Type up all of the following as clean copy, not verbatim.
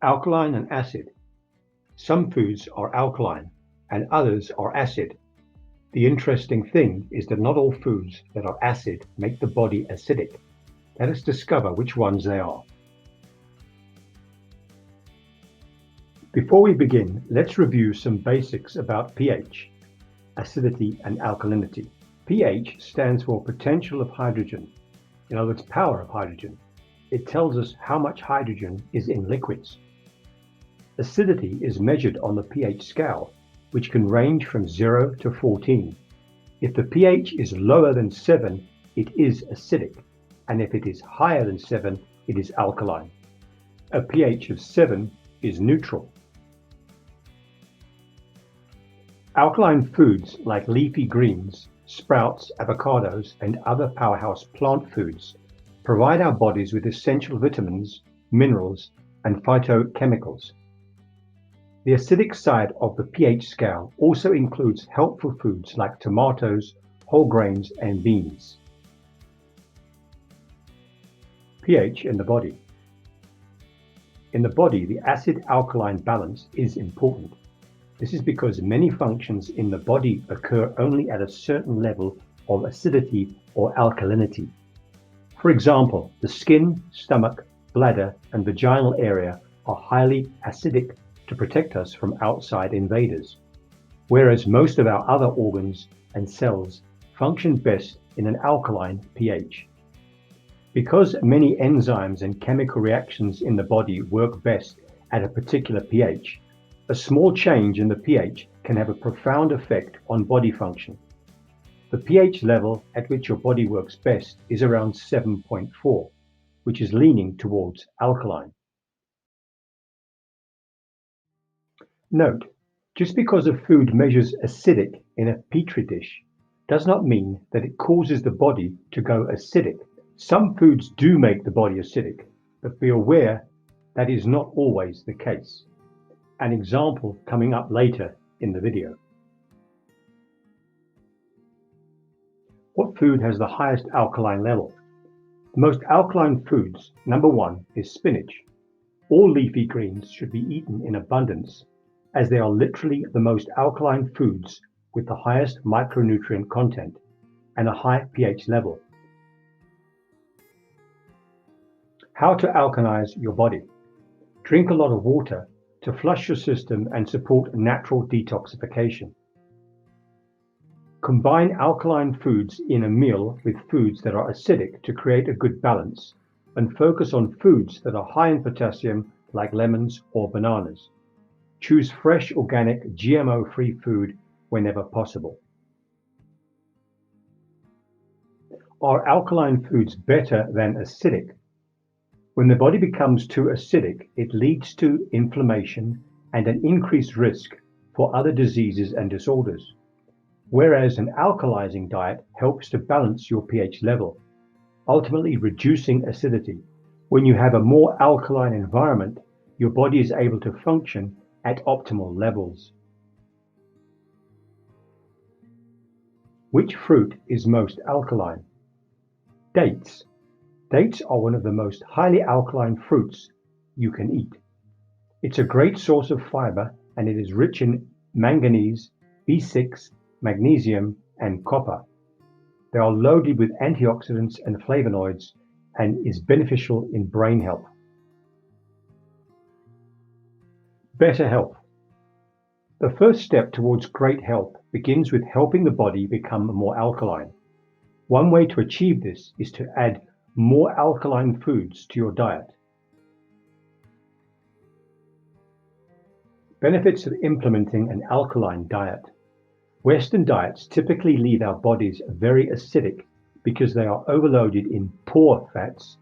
Alkaline and acid. Some foods are alkaline and others are acid. The interesting thing is that not all foods that are acid make the body acidic. Let us discover which ones they are. Before we begin, let's review some basics about pH, acidity and alkalinity. pH stands for potential of hydrogen, in other words, power of hydrogen. It tells us how much hydrogen is in liquids. Acidity is measured on the pH scale, which can range from 0 to 14. If the pH is lower than 7, it is acidic, and if it is higher than 7, it is alkaline. A pH of 7 is neutral. Alkaline foods like leafy greens, sprouts, avocados, and other powerhouse plant foods provide our bodies with essential vitamins, minerals, and phytochemicals. The acidic side of the pH scale also includes helpful foods like tomatoes, whole grains, and beans. pH in the body. In the body, the acid-alkaline balance is important. This is because many functions in the body occur only at a certain level of acidity or alkalinity. For example, the skin, stomach, bladder, and vaginal area are highly acidic to protect us from outside invaders, whereas most of our other organs and cells function best in an alkaline pH. Because many enzymes and chemical reactions in the body work best at a particular pH, a small change in the pH can have a profound effect on body function. The pH level at which your body works best is around 7.4, which is leaning towards alkaline. Note, just because a food measures acidic in a petri dish does not mean that it causes the body to go acidic. Some foods do make the body acidic, but be aware that is not always the case. An example coming up later in the video. What food has the highest alkaline level? The most alkaline foods, number 1, is spinach. All leafy greens should be eaten in abundance, as they are literally the most alkaline foods with the highest micronutrient content and a high pH level. How to alkalize your body. Drink a lot of water to flush your system and support natural detoxification. Combine alkaline foods in a meal with foods that are acidic to create a good balance, and focus on foods that are high in potassium like lemons or bananas. Choose fresh, organic, GMO-free food whenever possible. Are alkaline foods better than acidic? When the body becomes too acidic, it leads to inflammation and an increased risk for other diseases and disorders, whereas an alkalizing diet helps to balance your pH level, ultimately reducing acidity. When you have a more alkaline environment, your body is able to function at optimal levels. Which fruit is most alkaline? Dates. Dates are one of the most highly alkaline fruits you can eat. It's a great source of fiber, and it is rich in manganese, B6, magnesium, and copper. They are loaded with antioxidants and flavonoids and is beneficial in brain health. Better health. The first step towards great health begins with helping the body become more alkaline. One way to achieve this is to add more alkaline foods to your diet. Benefits of implementing an alkaline diet. Western diets typically leave our bodies very acidic because they are overloaded in poor fats,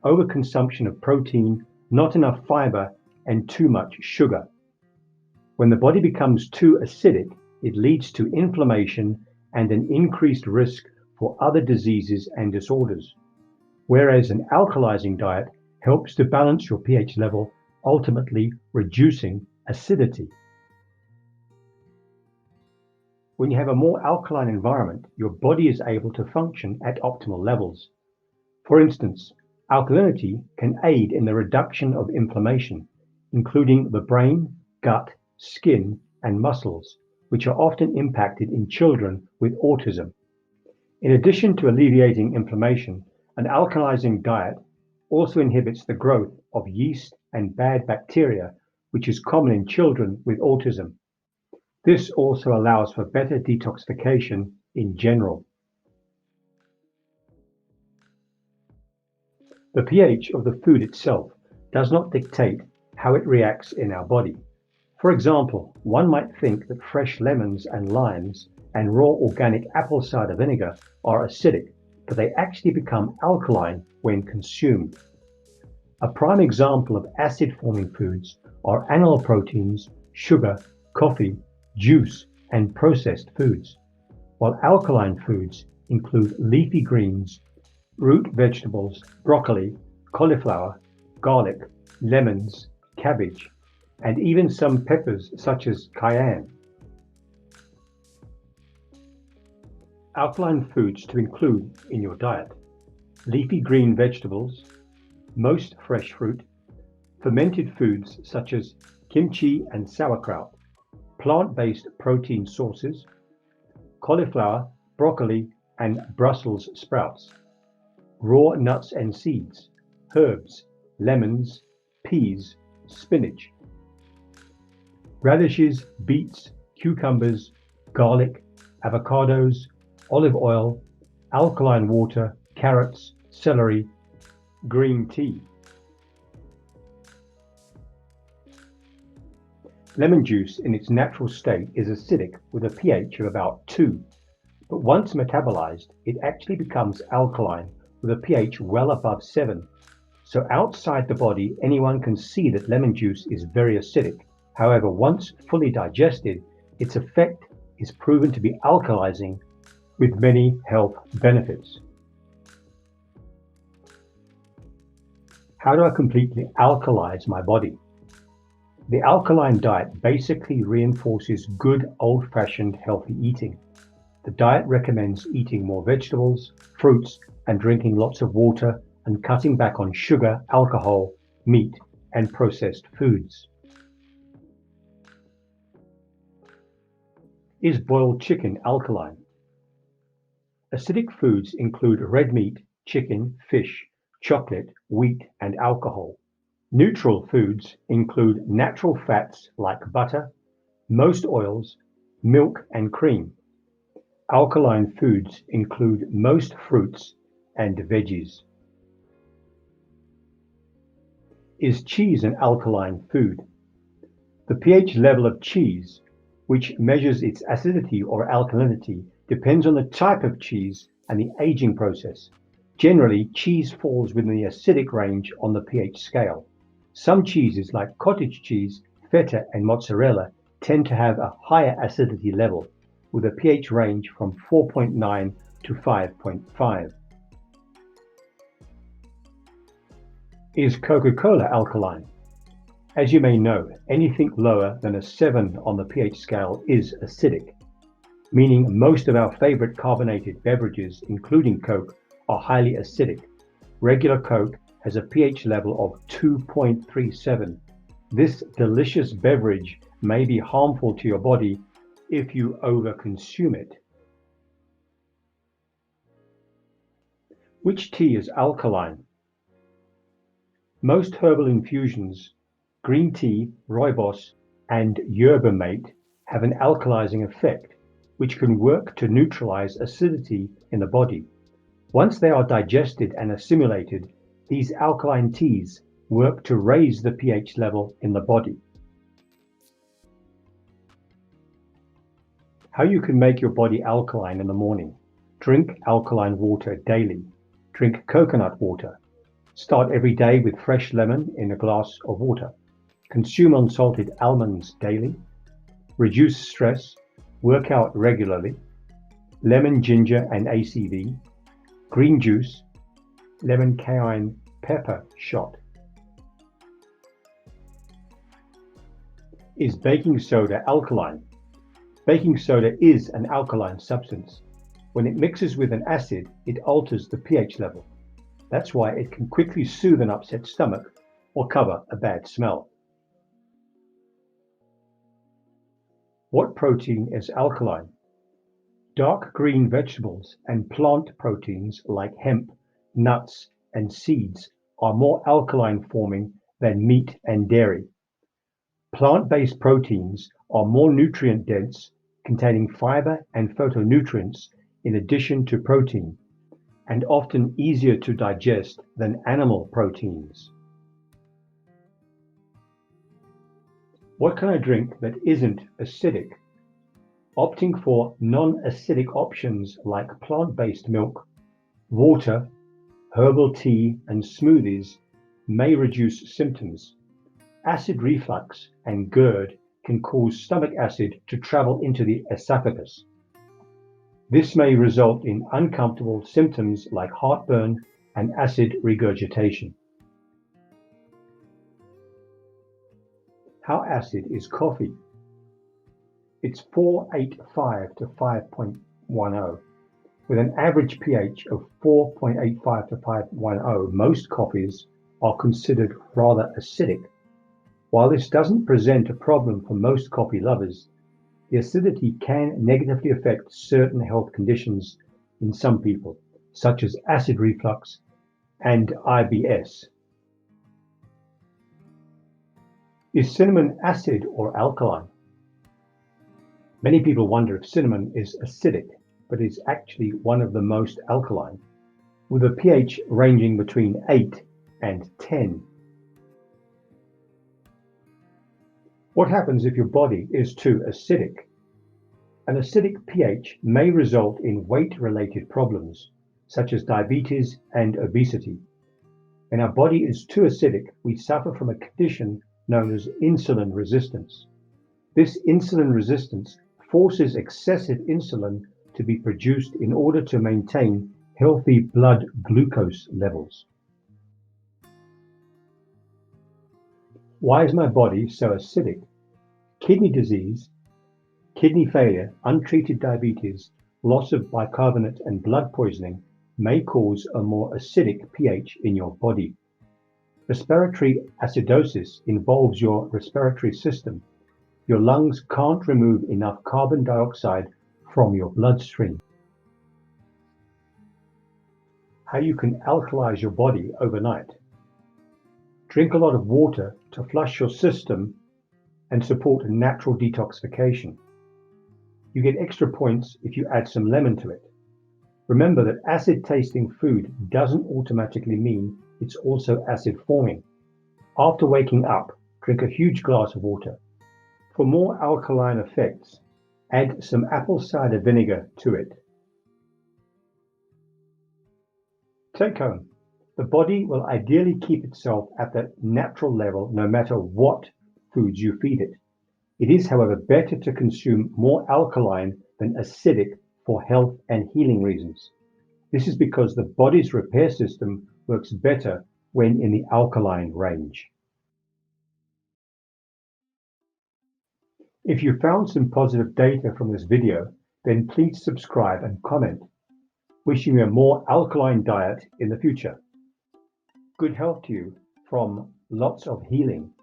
overconsumption of protein, not enough fiber, and too much sugar. When the body becomes too acidic, it leads to inflammation and an increased risk for other diseases and disorders, whereas an alkalizing diet helps to balance your pH level, ultimately reducing acidity. When you have a more alkaline environment, your body is able to function at optimal levels. For instance, alkalinity can aid in the reduction of inflammation, including the brain, gut, skin, and muscles, which are often impacted in children with autism. In addition to alleviating inflammation, an alkalizing diet also inhibits the growth of yeast and bad bacteria, which is common in children with autism. This also allows for better detoxification in general. The pH of the food itself does not dictate how it reacts in our body. For example, one might think that fresh lemons and limes and raw organic apple cider vinegar are acidic, but they actually become alkaline when consumed. A prime example of acid-forming foods are animal proteins, sugar, coffee, juice, and processed foods, while alkaline foods include leafy greens, root vegetables, broccoli, cauliflower, garlic, lemons, cabbage, and even some peppers such as cayenne. Alkaline foods to include in your diet: leafy green vegetables, most fresh fruit, fermented foods such as kimchi and sauerkraut, plant-based protein sources, cauliflower, broccoli, and Brussels sprouts, raw nuts and seeds, herbs, lemons, peas, spinach, radishes, beets, cucumbers, garlic, avocados, olive oil, alkaline water, carrots, celery, green tea. Lemon juice in its natural state is acidic with a pH of about 2, but once metabolized, it actually becomes alkaline with a pH well above 7. So outside the body, anyone can see that lemon juice is very acidic. However, once fully digested, its effect is proven to be alkalizing with many health benefits. How do I completely alkalize my body? The alkaline diet basically reinforces good old-fashioned healthy eating. The diet recommends eating more vegetables, fruits, and drinking lots of water and cutting back on sugar, alcohol, meat, and processed foods. Is boiled chicken alkaline? Acidic foods include red meat, chicken, fish, chocolate, wheat, and alcohol. Neutral foods include natural fats like butter, most oils, milk, and cream. Alkaline foods include most fruits and veggies. Is cheese an alkaline food? The pH level of cheese, which measures its acidity or alkalinity, depends on the type of cheese and the aging process. Generally, cheese falls within the acidic range on the pH scale. Some cheeses like cottage cheese, feta, and mozzarella tend to have a higher acidity level, with a pH range from 4.9 to 5.5. Is Coca-Cola alkaline? As you may know, anything lower than a 7 on the pH scale is acidic, meaning most of our favorite carbonated beverages, including Coke, are highly acidic. Regular Coke has a pH level of 2.37. This delicious beverage may be harmful to your body if you overconsume it. Which tea is alkaline? Most herbal infusions, green tea, rooibos, and yerba mate, have an alkalizing effect, which can work to neutralize acidity in the body. Once they are digested and assimilated, these alkaline teas work to raise the pH level in the body. How you can make your body alkaline in the morning. Drink alkaline water daily. Drink coconut water. Start every day with fresh lemon in a glass of water. Consume unsalted almonds daily. Reduce stress. Work out regularly. Lemon, ginger, and ACV. Green juice. Lemon cayenne pepper shot. Is baking soda alkaline? Baking soda is an alkaline substance. When it mixes with an acid, it alters the pH level. That's why it can quickly soothe an upset stomach or cover a bad smell. What protein is alkaline? Dark green vegetables and plant proteins like hemp, nuts, and seeds are more alkaline forming than meat and dairy. Plant-based proteins are more nutrient dense, containing fiber and phytonutrients in addition to protein, and often easier to digest than animal proteins. What can I drink that isn't acidic? Opting for non-acidic options like plant-based milk, water, herbal tea, and smoothies may reduce symptoms. Acid reflux and GERD can cause stomach acid to travel into the esophagus. This may result in uncomfortable symptoms like heartburn and acid regurgitation. How acid is coffee? It's 4.85 to 5.10. With an average pH of 4.85 to 5.10, most coffees are considered rather acidic. While this doesn't present a problem for most coffee lovers, the acidity can negatively affect certain health conditions in some people, such as acid reflux and IBS. Is cinnamon acid or alkaline? Many people wonder if cinnamon is acidic, but is actually one of the most alkaline, with a pH ranging between 8 and 10. What happens if your body is too acidic? An acidic pH may result in weight-related problems, such as diabetes and obesity. When our body is too acidic, we suffer from a condition known as insulin resistance. This insulin resistance forces excessive insulin to be produced in order to maintain healthy blood glucose levels. Why is my body so acidic? Kidney disease, kidney failure, untreated diabetes, loss of bicarbonate, and blood poisoning may cause a more acidic pH in your body. Respiratory acidosis involves your respiratory system. Your lungs can't remove enough carbon dioxide from your bloodstream. How you can alkalize your body overnight. Drink a lot of water to flush your system and support natural detoxification. You get extra points if you add some lemon to it. Remember that acid tasting food doesn't automatically mean it's also acid forming. After waking up, drink a huge glass of water. For more alkaline effects, add some apple cider vinegar to it. Take home. The body will ideally keep itself at the natural level no matter what foods you feed it. It is, however, better to consume more alkaline than acidic for health and healing reasons. This is because the body's repair system works better when in the alkaline range. If you found some positive data from this video, then please subscribe and comment. Wishing you a more alkaline diet in the future. Good health to you from lots of healing.